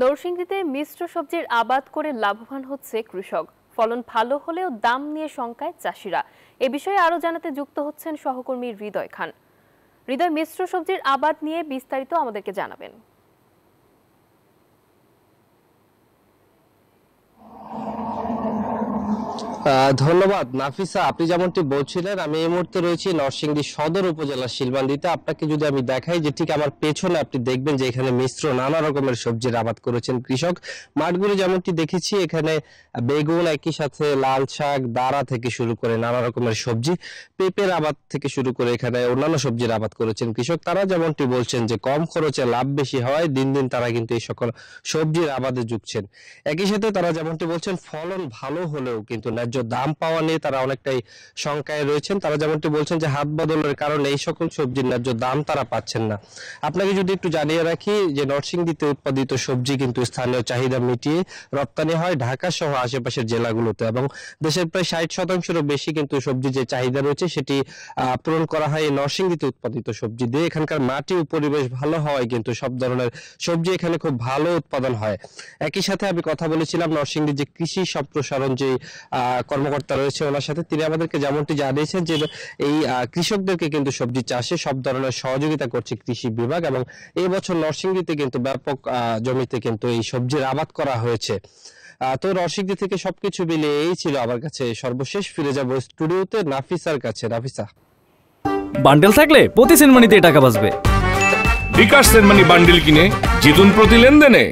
নরসিংদীতে মিশ্র সবজির আবাদ করে লাভবান হচ্ছে কৃষক। ফলন ভালো হলেও দাম নিয়ে শঙ্কায় চাষিরা। এ বিষয়ে আরো জানাতে যুক্ত হচ্ছেন সহকর্মী হৃদয় খান। হৃদয়, মিশ্র সবজির আবাদ নিয়ে বিস্তারিত আমাদেরকে জানাবেন। ধন্যবাদ নাফিসা। আপনি যেমনটি বলছিলেন, আমি এই মুহূর্তে রয়েছি নরসিংদী সদর উপজেলার শিলবান্দিতে। আপনাকে যদি আমি দেখাই যে ঠিক আমার পেছনে, আপনি দেখবেন যে এখানে মিশ্র নানা রকমের সবজির আবাদ করেছেন কৃষক। মাঠগুলো যেমনটি দেখেছি, এখানে বেগুন, একই সাথে লাল শাক, দাঁড়া থেকে শুরু করে নানা রকমের সবজি, পেঁপের আবাদ থেকে শুরু করে এখানে অন্যান্য সবজির আবাদ করেছেন কৃষক। তারা যেমনটি বলছেন যে কম খরচে লাভ বেশি হয়, দিন দিন তারা কিন্তু এই সকল সবজির আবাদে যুগছেন। একই সাথে তারা যেমনটি বলছেন ফলন ভালো হলেও কিন্তু ন্যায্য দাম পাওয়া নিয়ে তারা অনেকটাই শঙ্কায় রয়েছেন। তারা যেমনটি বলছেন যে হাত বদলের কারণে এই সকল সবজির ন্যায্য দাম তারা পাচ্ছেন না। আপনাকে যদি একটু জানিয়ে রাখি যে নরসিংদীতে উৎপাদিত সবজি কিন্তু স্থানীয় চাহিদা মিটিয়ে রপ্তানি হয় ঢাকা সহ আশেপাশের জেলাগুলোতে, এবং দেশের প্রায় 60%-এরও বেশি কিন্তু সবজি যে চাহিদা রয়েছে সেটি পূরণ করা হয় এই নরসিংদীতে উৎপাদিত সবজি দিয়ে। এখানকার মাটি ও পরিবেশ ভালো হওয়ায় কিন্তু সব ধরনের সবজি এখানে খুব ভালো উৎপাদন হয়। একই সাথে আমি কথা বলেছিলাম নরসিংদীর যে কৃষি সম্প্রসারণ যে কর্মকর্তা রয়েছে ওনার সাথে। তিনি আমাদেরকে যেমনটি জানিয়েছেন যে এই কৃষকদেরকে কিন্তু সবজি চাষে সব ধরনের সহযোগিতা করছে কৃষি বিভাগ, এবং এই বছর নরসিংদীতে কিন্তু ব্যাপক জমিতে কিন্তু এই সবজির আবাদ করা হয়েছে। তো নরসিংদী থেকে সবকিছু মিলিয়ে এই ছিল আমার কাছে সর্বশেষ। ফিরে যাব স্টুডিওতে নাফিসার কাছে। নাফিসা, বান্ডেল থাকলে প্রতি সেনমানিতে টাকা বাঁচবে। বিকাশ সেনমানি বান্ডেল কিনে জিতুন প্রতি লেনদেনে।